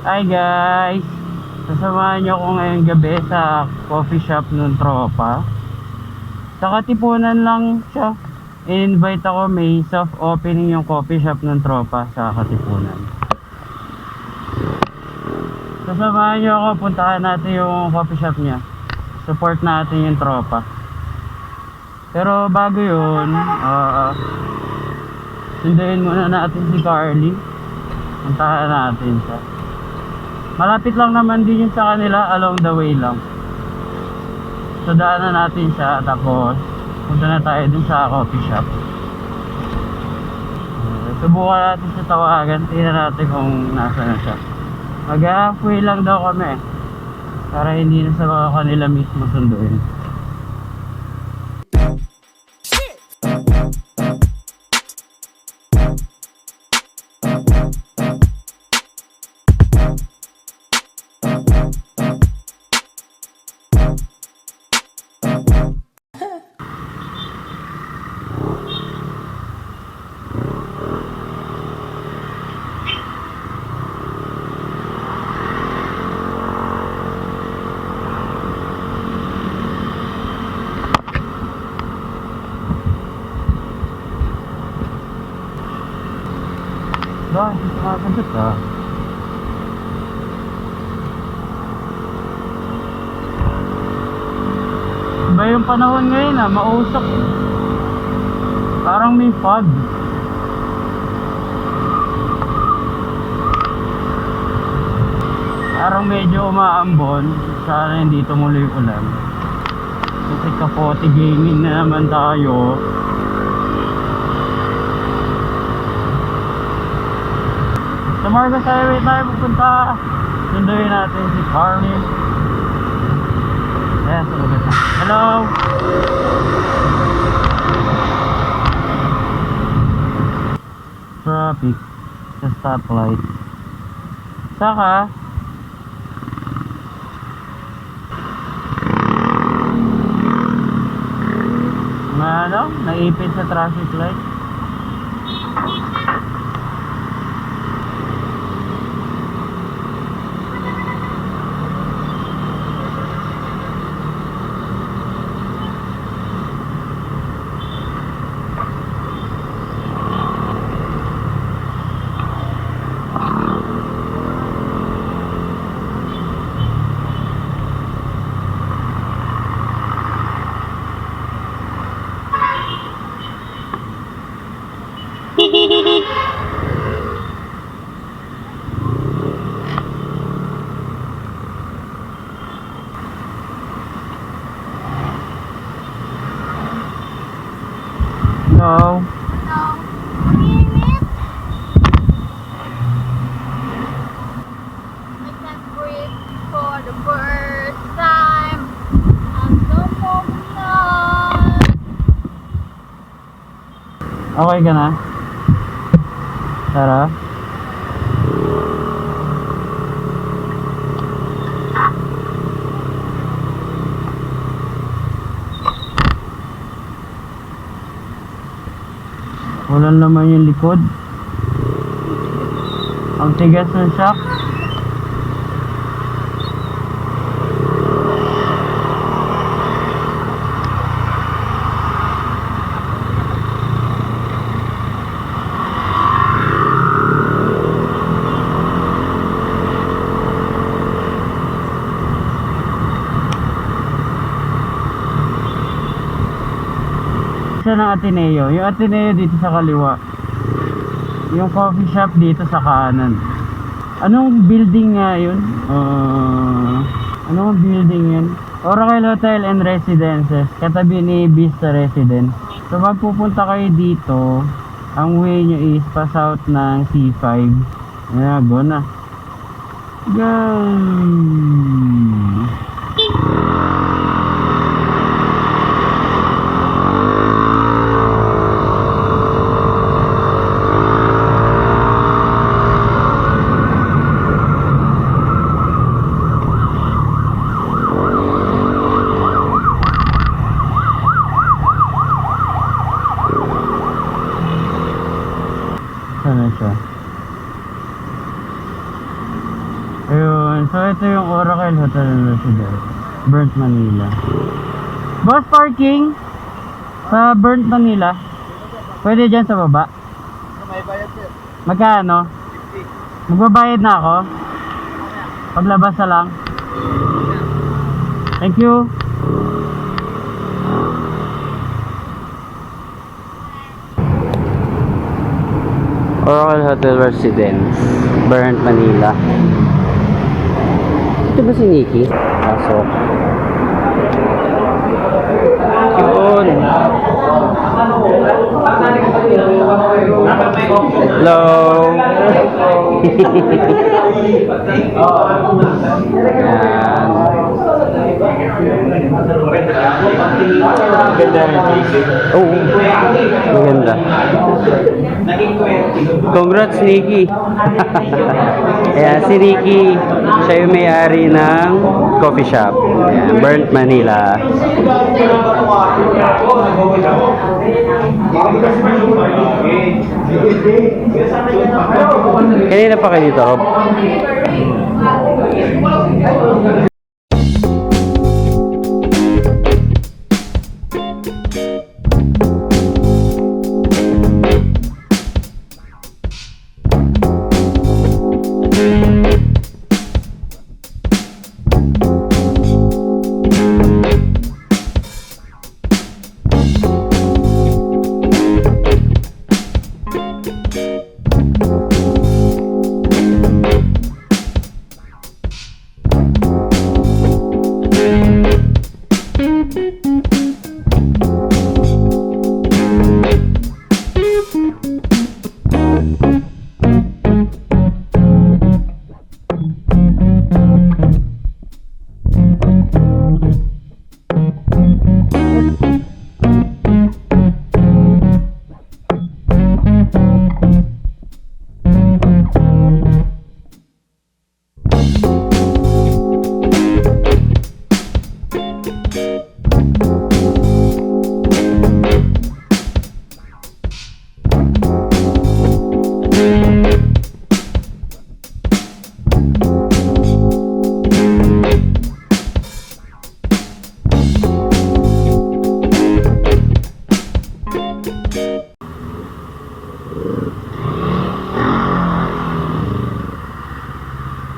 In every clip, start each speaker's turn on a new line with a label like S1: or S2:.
S1: Hi guys! Sasamahan niyo ako ngayong gabi sa coffee shop ng tropa. Sa Katipunan lang siya. I-invite ako, may soft opening yung coffee shop ng tropa sa Katipunan. Sasamahan niyo ako, puntahan natin yung coffee shop niya. Support natin yung tropa. Pero bago yun, sunduin muna natin si Carly. Puntahan natin siya. Malapit lang naman din yun sa kanila, along the way lang. So daanan natin siya, tapos punta na tayo dun sa coffee shop. Subukan natin siya tawagan, tingnan natin kung nasa na siya. Mag-halfway lang daw kami, para hindi na sa kanila mismo sunduin. Bakit hindi sumasagot ah? Iba yung panahon ngayon ah, mausok. Parang may fog. Parang medyo umaambon. Sana hindi tumuloy ulan. Kasi kapote gaming na naman tayo. Sa Marcos Highway tayo pupunta. Sunduin natin si Carly. Yes, hello. Traffic sa stoplight. Saka naipit sa traffic light. No. Okay ka na? Tara. Walang naman yung likod. Ang tigas ng shock. Ng Ateneo. Yung Ateneo dito sa kaliwa. Yung coffee shop dito sa kanan. Anong building nga yun? Anong building yun? Oracle Hotel and Residences. Katabi ni Vista Residence. So pag pupunta kayo dito, ang way nyo is pa south ng C5. Ayan, go na. Go! Sana siya. Ayun, so ito yung Oracle Hotel Residence, Burnt Manila. Boss, parking sa Burnt Manila. Pwede dyan sa baba.
S2: May bayad sir.
S1: Magkano?
S2: 50.
S1: Magbabayad na ako. Paglabas na lang. Thank you. Oracle Hotel Residence, Burnt Manila. Ito ba si Nikki? Pasok. Yun. Hello. Oh, maganda. Congrats, Nikki. Ayan, si Nikki, siya yung may-ari ng coffee shop. Ayan, Burnt Manila. Kanina pa kayo dito, Rob?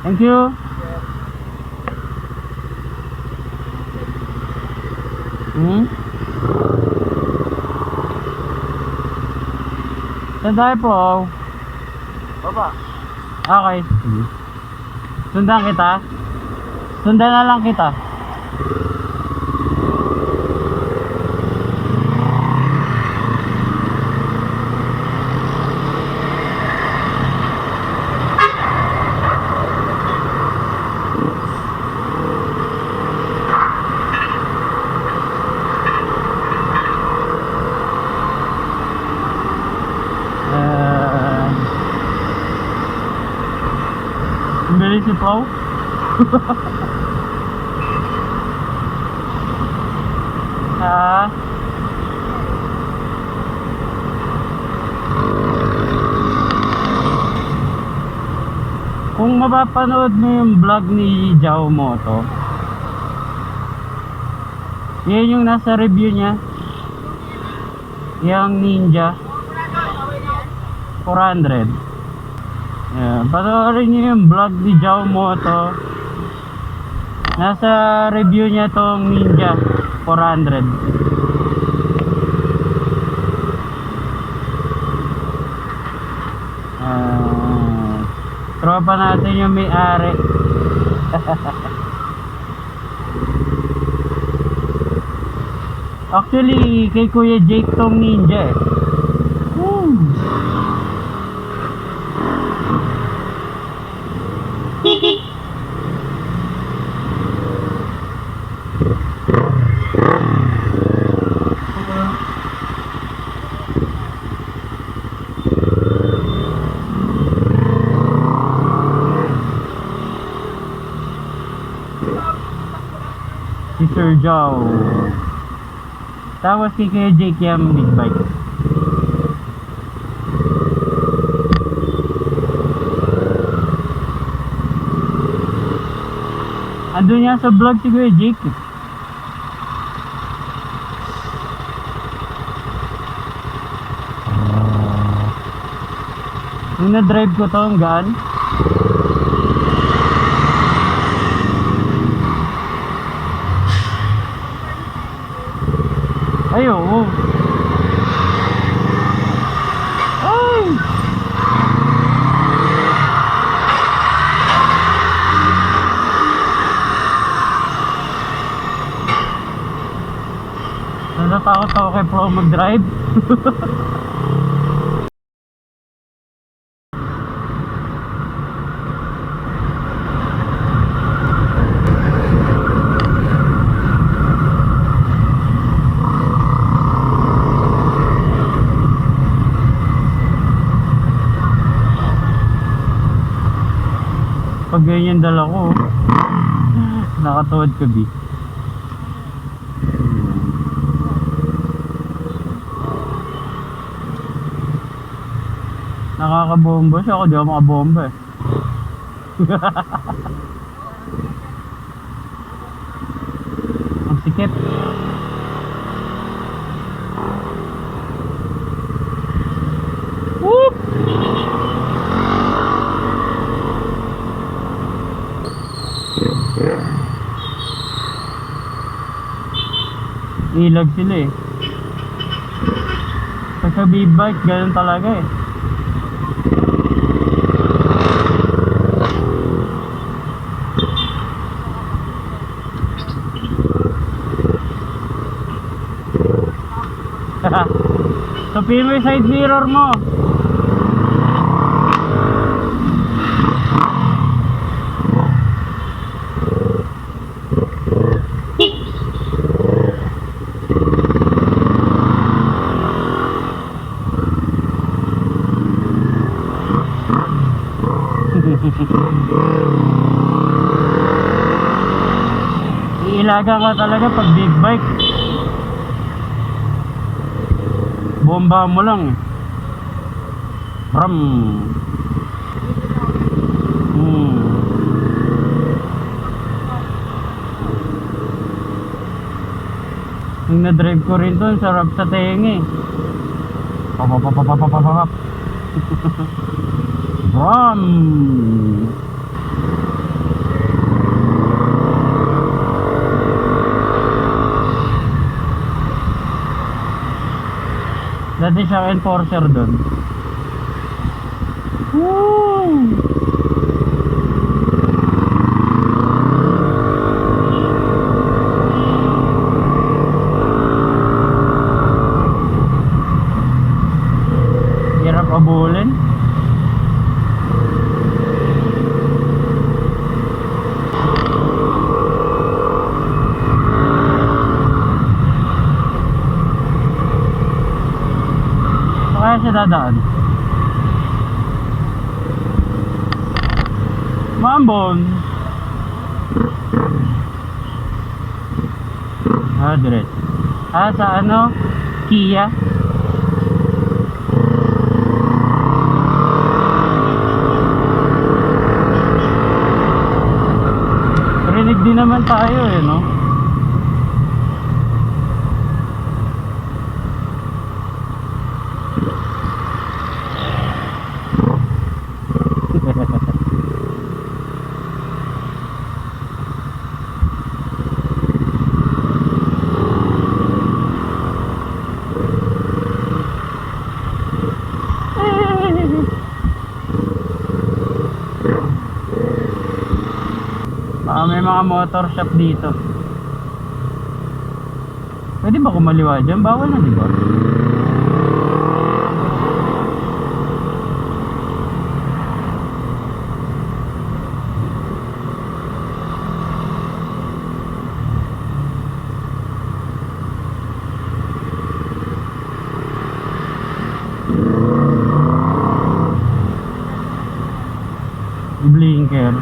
S1: Thank you. Saan tayo po?
S2: Baba.
S1: Okay. Sundan kita? Sundan na lang kita. Bilis si Pao. Ha? Kung mapapanood mo yung vlog ni Jao Moto, yan yung nasa review niya, yung Ninja 400. Yeah, panoorin niyo yung vlog ni Jao Moto. Nasa review niya tong Ninja 400. Tropa natin yung may-ari. Actually, kay Kuya Jake tong Ninja eh. Si Sir Joe. Tapos kay Kuya Jake yung big bike. Andun yan sa vlog si Kuya Jake. Eh. Nung na-drive ko to, ang gaan. Ay, oo. Ay! Natatakot ako kay Pro mag-drive. Pag ganyan dala ko, nakatuwad ka, B. Nakakabomba siya, ako di ako makabomba eh. Ang sikip. Whoop! Ilag sila eh. Pag sa big bike, ganun talaga eh. Tapiin mo yung side mirror mo. Iilaga ka talaga pag big bike. Bomba mo lang. Bram. Nung na-drive ko rin to, sarap sa tenga eh. Papapapapapapapap. Bram. Dati siya enforcer doon. Woo! Hirap abulin. Kaya siya dadaan. Mambon. Direct. Sa ano? Kia. Rinig din naman tayo eh, no? May mga motor shop dito. Pwede ba kumaliwa dyan? Bawal na, di ba? Blinker.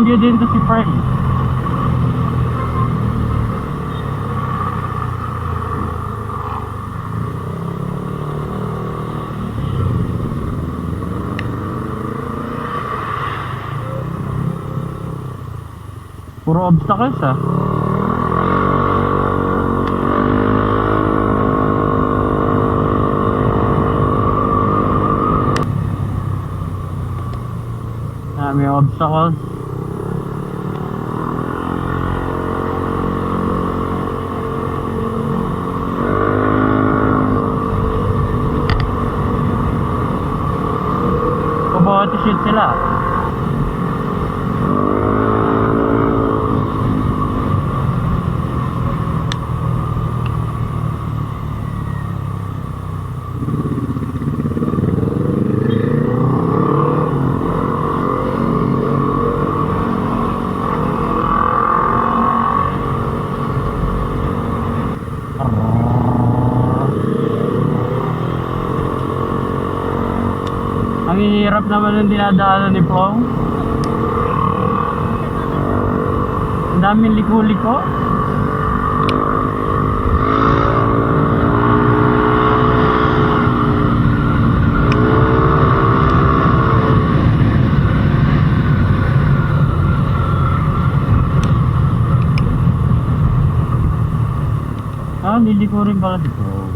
S1: Cambio din to si Fern. Puro obstacles ah. May obstacles. Kumawa to shoot sila. Ang hirap naman ng dinadaanan ni Plong. Ang daming liko-liko. Liliko rin pala dito.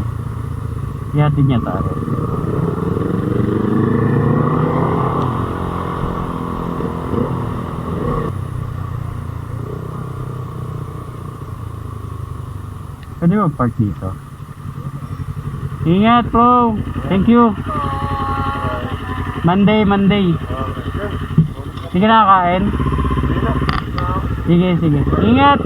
S1: Ihatid niya tayo. Pwede mag-park dito. Ingat po. Thank you. Monday. Sige na kain. Sige. Ingat.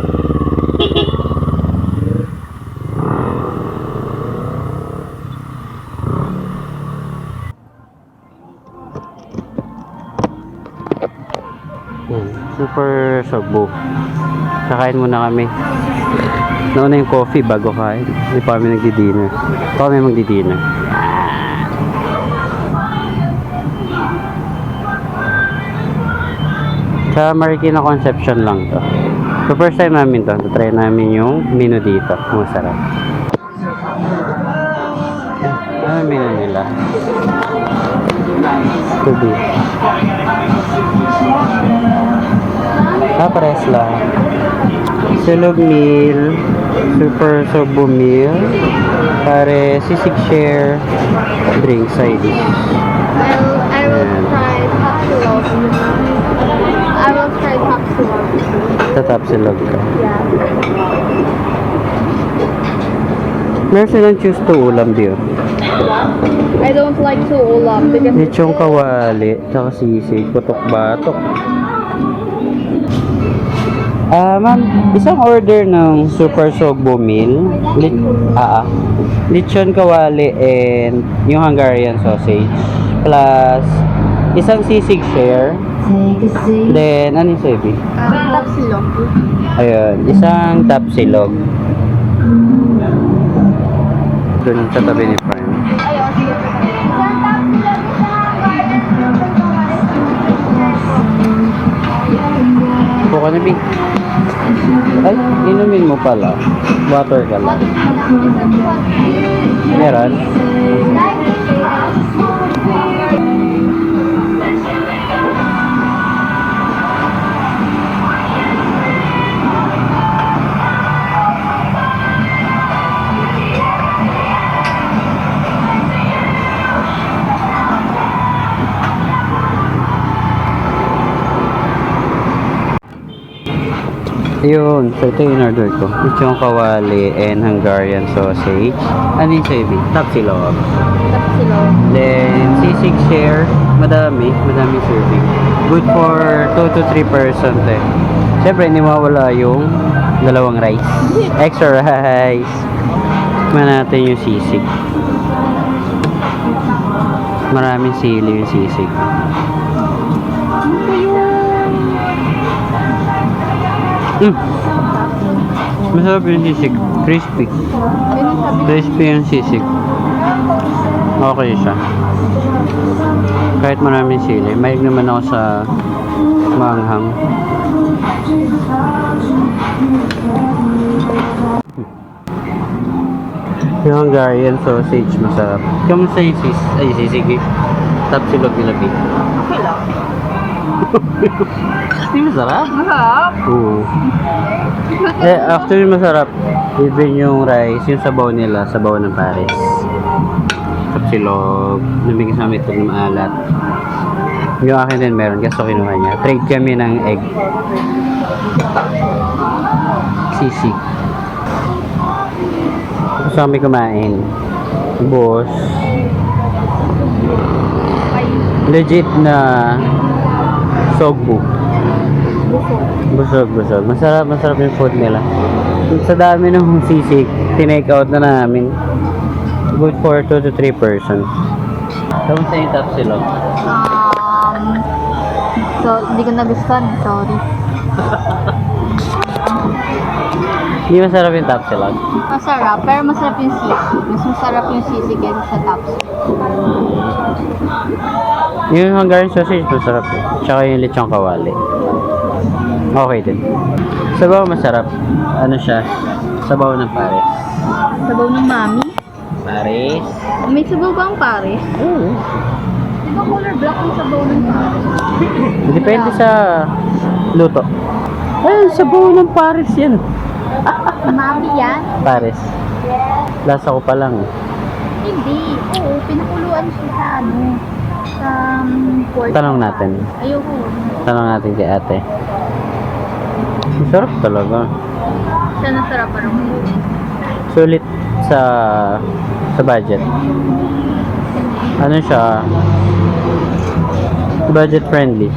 S1: Super Sobo. Kakain muna kami. Nauna yung coffee bago kain. Hindi pa kami nagdi-dinner. Pa kami magdi-dinner. Sa Marikina Conception lang to. So first time namin to. Try namin yung menu dito. Masarap. Ano menu nila? Tubi. Pares lang. Silog meal, super sobo meal, pare sisig share, drink side dish.
S3: I will try tapsilog. I will try tapsilog.
S1: Sa tapsilog ka.
S3: Yeah.
S1: Meron silang choose to ulam diyo.
S3: I don't like to ulam because
S1: Lechong kawali, tsaka sisig, putok batok. Ma'am, isang order ng super sobo meal, lechon kawali and yung Hungarian sausage, plus isang sisig share, then ano yung sabi?
S3: tapsilog.
S1: Ayun, isang tapsilog. Doon sa tabi ni Prime. Upo ka na, Big. Ay, inumin mo pala. Water ka lang. Meron? Yun, so ito yung order ko. Lechong kawali and Hungarian sausage. Ano yung sabi? Tapsilog.
S3: Tapsilog.
S1: Then, sisig share. Madami serving. Good for 2 to 3 person eh. Siyempre, hindi mawala yung dalawang rice. Extra rice. Tikman natin yung sisig. Maraming sili yung sisig. Masarap yung sisig. Crispy. Crispy yung sisig. Okay siya. Kahit maraming sili. Mahilig naman ako sa Manghang. Yung Hungarian sausage, masarap. Kamusta yung sisig? Tapsilog nila, Pete.
S3: Okay lang.
S1: Hindi masarap?
S3: Masarap.
S1: Oo. After yung masarap, even yung rice, yung sabaw nila, sabaw ng Paris. Tapsilog, nabigyan sa amin ito ng maalat. Yung akin din meron, kaso kinuha niya. Trade kami ng egg. Sisig. Tapos kami kumain. Boss. Legit na sogbu. Busog. Masarap yung food nila. Sa dami ng sisig, tinake out na namin. Good for 2 to 3 person. Kamusta yung tapsilog?
S3: So, hindi ko nagustuhan. Sorry.
S1: Hindi masarap yung tapsilog.
S3: Masarap, pero masarap yung sisig. Mas masarap yung sisig kaysa sa taps.
S1: Yung Hungarian sausage masarap eh. Tsaka yung lechong kawali. Okay din. Sabaw masarap. Ano siya? Sabaw ng Paris.
S3: Sabaw ng mami.
S1: Paris?
S3: May sabaw ba ang Paris?
S1: Oo.
S3: Di ba color black yung sabaw ng Paris?
S1: Depende sa luto. Ay, sabaw ng Paris yan.
S3: Mami yan?
S1: Paris. Lasa ko pa lang.
S3: Hindi. Oo, pinakuluan siya sa sa pork.
S1: Tanong natin.
S3: Ayoko.
S1: Tanong natin kay ate. Masarap talaga.
S3: Siya nasarap parang
S1: Sulit sa budget. Ano siya? Budget friendly.